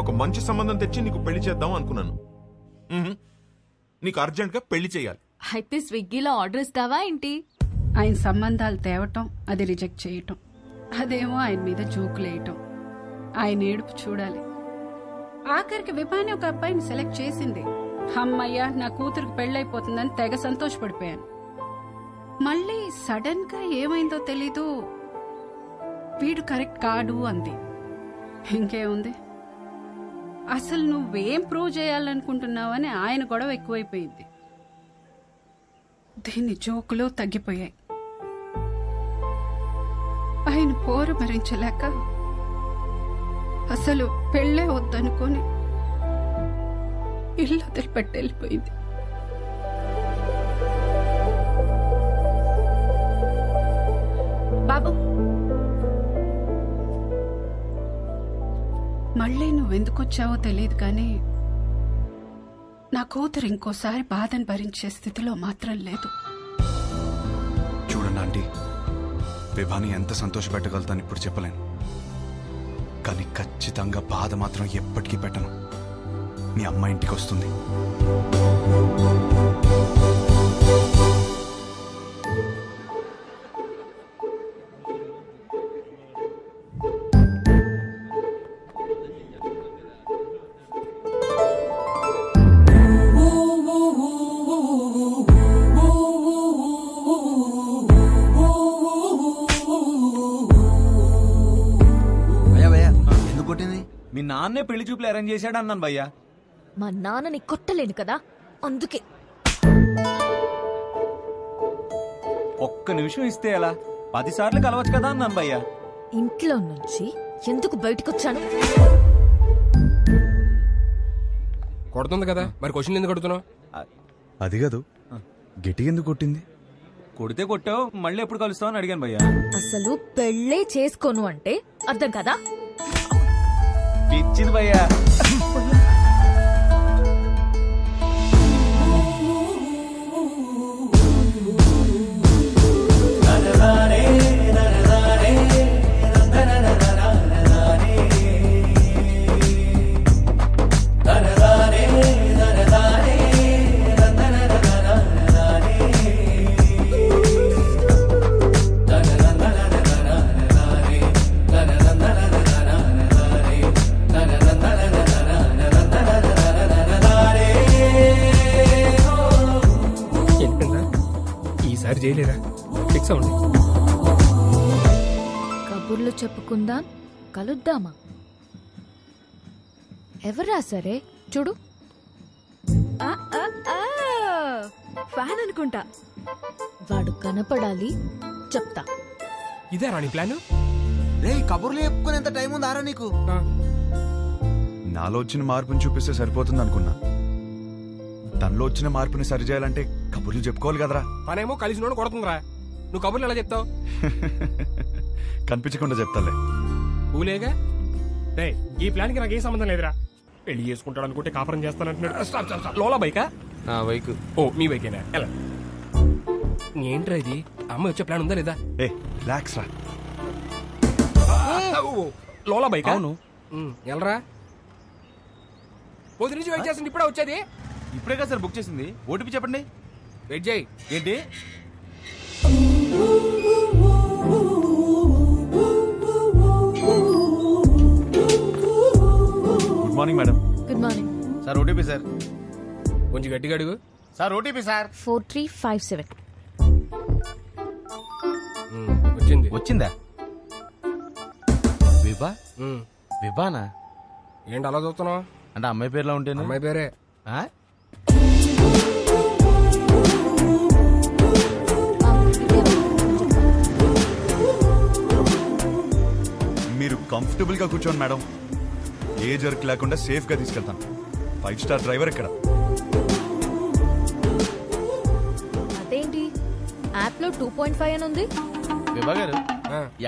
ఒక మంచి సంబంధం తెచ్చి నీకు పెళ్లి చేద్దాం అనుకున్నాను. నీకు అర్జెంట్ గా పెళ్లి చేయాలి. అయితే స్విగ్గీలో ఆర్డర్ ఇస్తావా ఏంటి? ఆయన సంబంధాలు తేవటం, అది రిజెక్ట్ చేయటం, అదేమో ఆయన మీద జోకులేయటం, ఆయన ఏడుపు చూడాలి. ఆఖరికి విభాని ఒక అబ్బాయిని సెలెక్ట్ చేసింది. అమ్మయ్య, నా కూతురికి పెళ్ళైపోతుందని తెగ సంతోషపడిపోయాను. మళ్ళీ సడన్ గా ఏమైందో తెలీదు, వీడు కరెక్ట్ కాడు అంది. ఇంకేముంది, అసలు నువ్వేం ప్రూవ్ చేయాలనుకుంటున్నావని ఆయన గొడవ ఎక్కువైపోయింది. దీని జోకులు తగ్గిపోయాయి. ఆయన పోరు భరించలేక అసలు పెళ్ళే వద్దనుకొని ఇల్లు వదిలిపెట్టి వెళ్ళిపోయింది. బాబు, మళ్ళీ నువ్వెందుకొచ్చావో తెలియదు కానీ నా కూతురు ఇంకోసారి బాధను భరించే స్థితిలో మాత్రం లేదు. చూడండి ఆంటీ, విభాని ఎంత సంతోషపెట్టగలుగుతాను ఇప్పుడు చెప్పలేను, కానీ ఖచ్చితంగా బాధ మాత్రం ఎప్పటికీ పెట్టను. మీ అమ్మ ఇంటికి వస్తుంది. మీ నాన్నే పెళ్లి చూపులు అరేంజ్ చేశాడు అన్నాను భయ్యా. మా నాన్నని కొట్టలేను కదా, అందుకే. ఒక్క నిమిషం ఇస్తే ఎలా, 10 సార్లు కలవచ్చు కదా అన్నాను భయ్యా. ఇంట్లో నుంచి ఎందుకు బయటకొచ్చాను? కొడుతుంది కదా, మరి క్వశ్చన్ ఎందుకు కొడుతున్నావు? అది కాదు, గిటి ఎందుకు కొట్టింది? కొడితే కొట్టావు, మళ్ళీ ఎప్పుడు కలుస్తావు అని అడిగాను భయ్యా. అసలు పెళ్ళే చేసుకోను అంటే అర్థం కదా? పిచ్చింది భయ్యా. చేయలేరా? ఫిక్స్ అవ్వండి. కబుర్లు చెప్పుకుందాం, కలుద్దామా? ఎవరా సరే చూడు. ఫ్యాన్ అనుకుంటా. వాడు కనపడాలి, చెప్తా. ఇదే రాణి ప్లాన్. రే, కబుర్లు చెప్పుకునేంత టైం ఉందారా నీకు? నాలో వచ్చిన మార్పుని చూపిస్తే సరిపోతుంది అనుకున్నా. తనలో వచ్చిన మార్పుని సరిచేయాలంటే కబుర్లు చెప్పుకోవాలి కదరా. పనేమో కలిసి నోడు కొడుతుందిరా, నువ్వు కబుర్లు ఎలా చెప్తావు? కనిపించకుండా చెప్తాలే. ఊలేగా. రే, ఈ ప్లాన్ కి నాకు ఏ సంబంధం లేదురా. పెళ్లి చేసుకుంటాడు అనుకుంటే కాపురం చేస్తానంటున్నాడు. లోలా బైకా? నా బైక్. ఓ, మీ బైకేనా? ఎలా ఏంట్రా ఇది? అమ్మ వచ్చే ప్లాన్ ఉందా లేదా? ఏ రిలాక్స్ రా. లోలా బైక్? అవును. ఎలరా పొద్దు నుంచి వెయిట్ చేస్తుంది, ఇప్పుడే వచ్చేది. ఇప్పుడే కదా సార్ బుక్ చేసింది. ఓటీపీ చెప్పండి. వెయిట్ చేయి. ఏంటి? Good morning madam. Good morning sir. OTP sir. కొంచెం గట్టిగా అడుగు. Sir OTP sir. 4357. వచ్చింది. వచ్చిందా? విభా? విభానా? ఏంటి అలా చూస్తున్నావు? అంటే అమ్మాయి పేరులో ఉంటేనే. అమ్మాయి పేరే. మీరు కంఫర్టబుల్ గా కూర్చోండి మేడం, ఏ జర్క్ లేకుండా సేఫ్ గా తీసుకెళ్తాను. 5 స్టార్ డ్రైవర్ ఇక్కడ. అదేంటి యాప్ లో 2.5 అని ఉంది? విభా గారు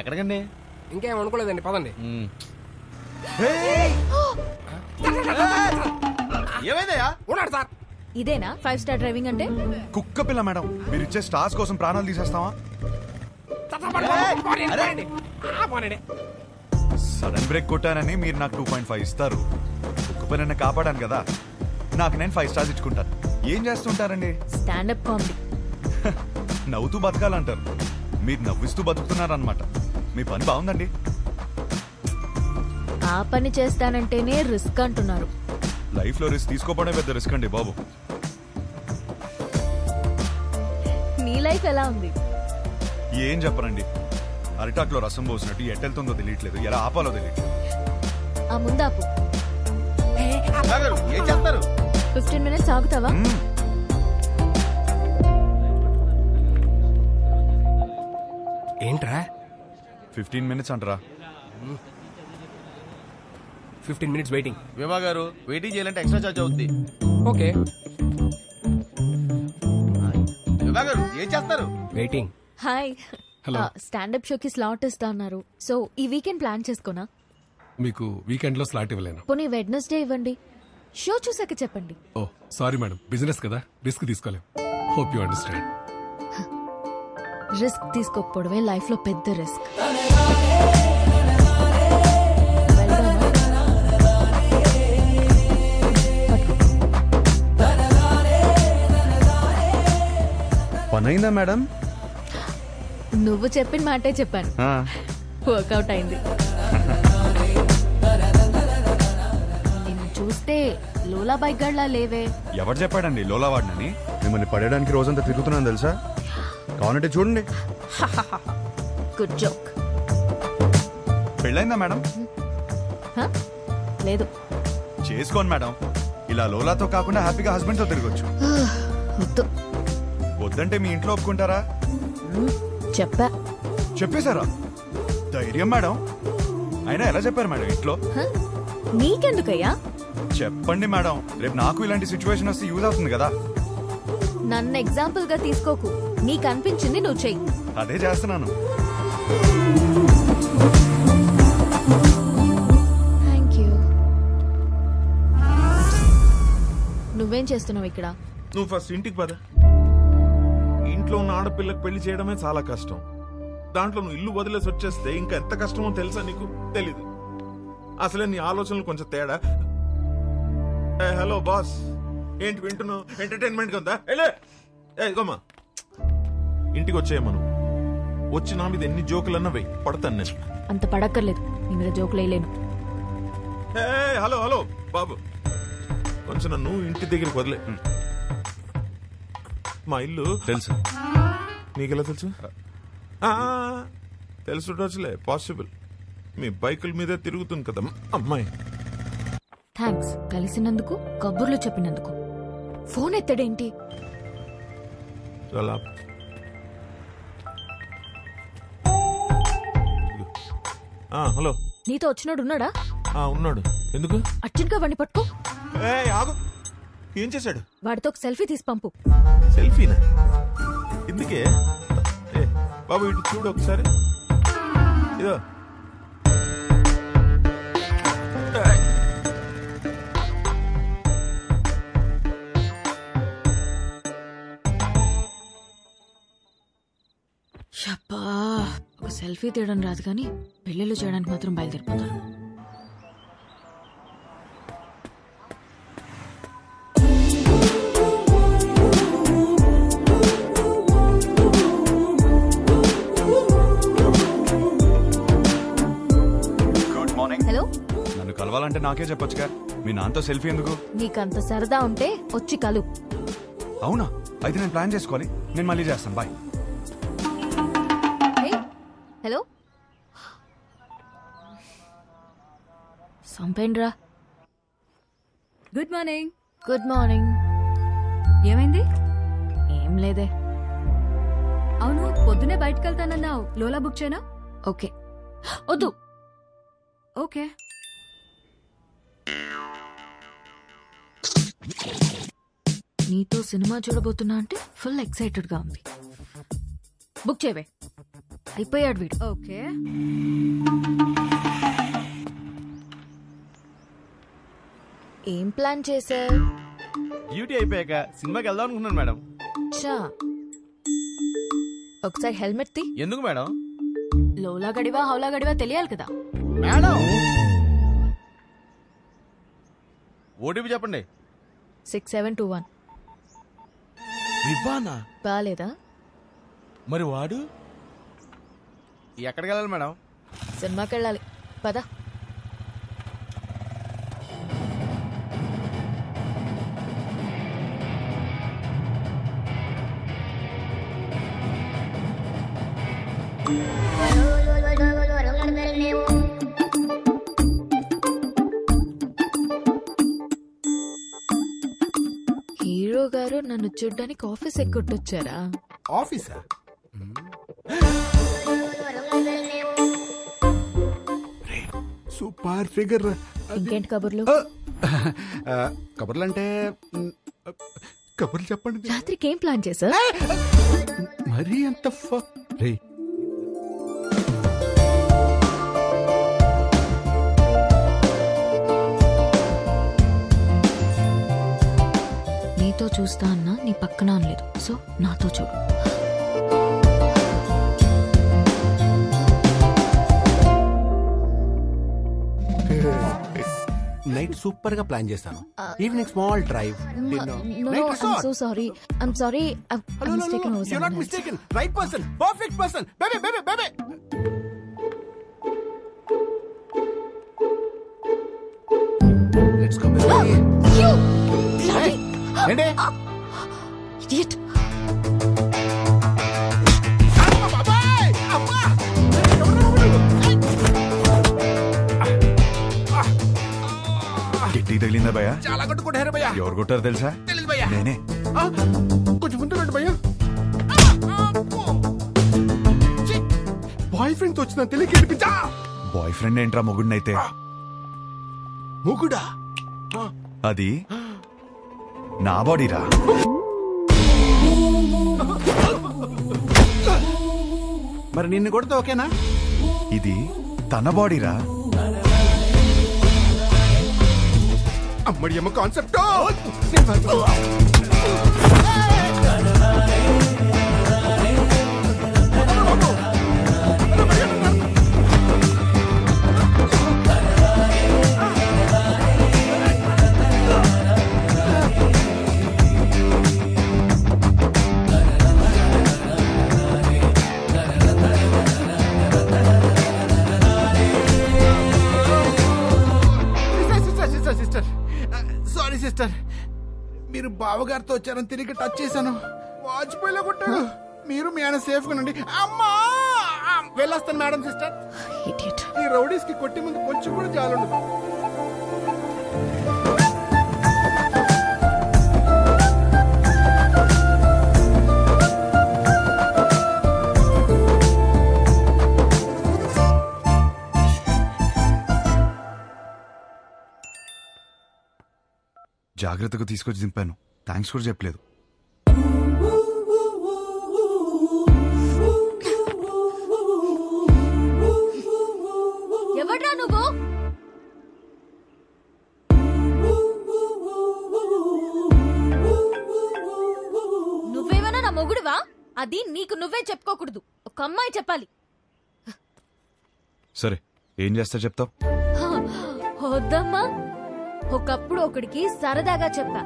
ఎక్కడికండి? ఇంకేం అనుకోలేదండి, పదండి. ఏమైందయ్యా? ఉన్నాడు సార్. ఇదేనా 5 స్టార్ డ్రైవింగ్ అంటే? కుక్క పిల్ల మేడం, మీరు ఇచ్చే స్టార్స్ కోసం ప్రాణాలు తీసేస్తావా? సడన్ బ్రేక్ కొట్టానని మీరు నాకు 2.5 ఇస్తారు. ఒక్క పని కాపాడాను కదా, నాకు నేను 5 స్టార్స్ ఇచ్చుకుంటాను. ఏం చేస్తుంటారండి? Standup comedy. నవ్వుతూ బతకాలంటారు, మీరు నవ్విస్తూ బతుకుతున్నారనమాట. మీ పని బాగుందండి. ఆ పని చేస్తానంటేనే రిస్క్ అంటున్నారు. లైఫ్ లో రిస్క్ తీసుకోవడమే పెద్ద రిస్క్ అండి బాబు. నీ లైఫ్ ఎలా ఉంది? ఏం చెప్పరండి, అరిటాక్లో రసం పోసినట్టు ఎట్టెళ్తుందో తెలియట్లేదు, ఎలా ఆపాలో తెలియట్లేదు. ఆ ముందాపు ఏం చేస్తారు? 15 minutes ఆగుతావా? ఏంట్రా 15 minutes అంటారా? 15 minutes వెయిటింగ్. విభా గారు వెయిటింగ్ చేయాలంటే ఎక్స్ట్రా చార్జ్ అవుద్ది. ఓకే విభా గారు ఏం చేస్తారు? వెయిటింగ్. హాయ్. హలో. స్టాండప్ షోకి స్లాట్ ఇస్తా అన్నారు. సో ఈ వీకెండ్ ప్లాన్ చేసుకోనా? మీకు వీకెండ్ లో స్లాట్ ఇవ్వలేను. పోనీ వెడ్నెస్డే ఇవ్వండి, షో చూసాక చెప్పండి. ఓ సారీ మేడం, బిజినెస్ కదా, రిస్క్ తీసుకోలేం. Hope you understand. రిస్క్ తీసుకోకపోవడమే లైఫ్ లో పెద్ద రిస్క్. పనైందా మేడం? నువ్వు చెప్పిన మాటే చెప్పాను, వర్కౌట్ అయింది. నిన్ను చూస్తే లోలా బైక్ గడ్లా లేవే. ఎవరు చెప్పాడండి లోలా వాడినని? మిమ్మల్ని పడేయడానికి రోజంతా తిరుగుతున్నాను తెలుసా. కావాలంటే చూడండి. Good joke. పెళ్ళైందా మేడం? లేదు. చేసుకోండి మేడం, ఇలా లోలాతో కాకుండా హ్యాపీగా హస్బెండ్ తో తిరగొచ్చు. వద్దు. వద్దంటే మీ ఇంట్లో ఒప్పుకుంటారా? చెప్పా. చెప్పేశారా? ధైర్యం మేడం. అయినా ఎలా చెప్పారు మేడం ఇంట్లో? నీకెందుకయ్యా? చెప్పండి మేడం, రేపు నాకు ఇలాంటి సిచ్యువేషన్ వస్తే యూజ్ అవుతుంది కదా. నన్ను ఎగ్జాంపుల్ గా తీసుకోకు, నీకు అనిపించింది నువ్వు చెయ్యి. అదే చేస్తున్నాను. Thank you. నువ్వేం చేస్తున్నావు ఇక్కడ? నువ్వు ఫస్ట్ ఇంటికి పద. ఇంట్లో ఉన్న ఆడపిల్లకి పెళ్లి చేయడమే చాలా కష్టం. దాంట్లో నువ్వు ఇల్లు వదిలేసి వచ్చేస్తే ఇంకా ఎంత కష్టమో తెలుసా నీకు? తెలీదు. అసలే నీ ఆలోచనలు కొంచెం తేడా. హలో బాస్, ఏంటి వింటున్నావు? ఎంటర్టైన్మెంట్ గా ఉందా? ఇదిగోమ్మా, ఇంటికి వచ్చేయమ్మా. నువ్వు వచ్చి నా మీద ఎన్ని జోకులన్నా వెయ్యి, పడతాను నేను. అంత పడక్కర్లేదు, నీ మీద జోకులు వేయలేను. హలో హలో బాబు, కొంచెం నన్ను ఇంటి దగ్గరికి వదిలే. మా ఇల్లు తెలుసు. నీకెలా తెలుసు? తెలుసులే, పాసిబుల్. మీ బైకుల మీదే తిరుగుతుంది కదా అమ్మాయి. థ్యాంక్స్ కలిసినందుకు, కబుర్లు చెప్పినందుకు. ఫోన్ ఎత్తడేంటి? చాలా హలో. నీతో వచ్చినాడు ఉన్నాడా? ఉన్నాడు. ఎందుకు? అర్జున్గా వాడిని పట్టుకో. ఆగు. ఏం చేశాడు? వాడితో ఒక సెల్ఫీ తీసి పంపు. సెల్ఫీనా? ఎందుకే? బాబు ఇటు చూడు ఒకసారి. ఇదో షప్పా, ఒక సెల్ఫీ తీయడం రాదు కానీ పెళ్ళిళ్ళు చేయడానికి మాత్రం బయలుదేరిపోతాను. హలో. నన్ను కలవాలంటే నాకే చెప్పొచ్చుగా, మీ నాన్నతో సెల్ఫీ ఎందుకు? నీకంత సరదా ఉంటే వచ్చి కలు. అవునా? అయితే నేను ప్లాన్ చేసుకోవాలి. నేను మళ్ళీ చేస్తాను. బాయ్. హలో. సంపేండ్రా. Good morning. Good morning. ఏమైంది? ఏం లేదే. అవును, పొద్దునే బయటకు వెళ్తానన్నావు. లోలా బుక్ చేయనా? ఓకే. వద్దు. ఓకే. నీతో సినిమా చూడబోతున్నా అంటే ఫుల్ ఎక్సైటెడ్ గా ఉంది. బుక్ చేయవే. అయిపోయాడు వీడు. ఓకే. ఏం ప్లాన్ చేసా? డ్యూటీ అయిపోయాక సినిమాకి వెళ్దాం అనుకున్నాను మేడం. చా, ఒకసారి హెల్మెట్ తీ. ఎందుకు మేడం? లోలా గడివా హౌలా గడివా తెలియాలి కదా. మేడం ఓటీపీ చెప్పండి. 6721. విభానా? బాలేదా? మరి వాడు ఎక్కడికి వెళ్ళాలి మేడం? సినిమాకి వెళ్ళాలి, పద. హీరో గారు నన్ను చూడ్డానికి ఆఫీస్ ఎక్కొట్టొచ్చారా? ఆఫీసా? Super figure. ఇంకేంటి కబుర్లు? కబుర్లు అంటే కబుర్లు చెప్పండి. రాత్రికి ఏం ప్లాన్ చేశా? మరీ అంత రే నీతో చూస్తా అన్నా నీ పక్కన అనలేదు, సో నాతో చూడు. నైట్ సూపర్ గా ప్లాన్ చేస్తాను. Evening small drive. So sorry, I'm sorry. Right person, perfect person. Baby baby baby. Let's go baby. ఏంటి? ఇడియట్. గిట్టి తగిలిందా భయ్యా? చాలా కొట్టుకుంటారు భయ్యా. ఎవరు కొట్టారు తెలుసా? తెలీదు భయ్యా. నేనే. కొంచెం ముందు రండి భయ్యా. బాయ్ ఫ్రెండ్ తో వచ్చిన తెలియక ఏడిపించా. బాయ్ ఫ్రెండ్ ఏంట్రా మొగుడినైతే? ముగుడా? అది నా బాడీరా. మరి నిన్ను కొడితే ఓకేనా? ఇది తన బాడీరా. అమ్మడి అమ్మ కాన్సెప్ట్. సారీ సిస్టర్, మీరు బావగారితో వచ్చారని తిరిగి టచ్ చేశాను. వాజ్పేయిలో కొట్టాడు. మీరు మీ ఆయన సేఫ్ గా ఉండండి. అమ్మా వెళ్ళొస్తాను మేడం. సిస్టర్, ఈ రౌడీస్ కి కొట్టి ముందు కొంచెం కూడా జాలుండదు. జాగ్రత్తగా తీసుకొచ్చి దింపాను. థ్యాంక్స్ కూడా చెప్పలేదు. ఎవడ్రా నువ్వు? నువ్వేమన్నా నా మొగుడువా? అది నీకు నువ్వే చెప్పుకోకూడదు, ఒక అమ్మాయి చెప్పాలి. సరే, ఏం చేస్తా చెప్తావు? వద్దమ్మా. ఒకప్పుడు ఒకడికి సరదాగా చెప్పా,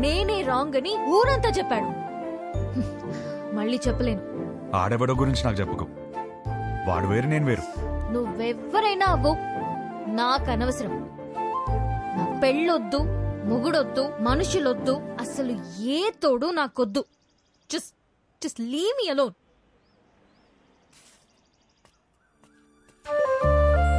నేనే రాంగ్ అని ఊరంతా చెప్పాడు. మళ్ళీ చెప్పలేను. ఆడెవడో గురించి నాకు చెప్పుకో. వాడు వేరు, నేను వేరు. నువ్వెవ్వరైనా అవ్వు, నాకు అనవసరం. నా పెళ్ళొద్దు, మొగుడొద్దు, మనుషులొద్దు, అసలు ఏ తోడు నాకొద్దు. Just leave me alone.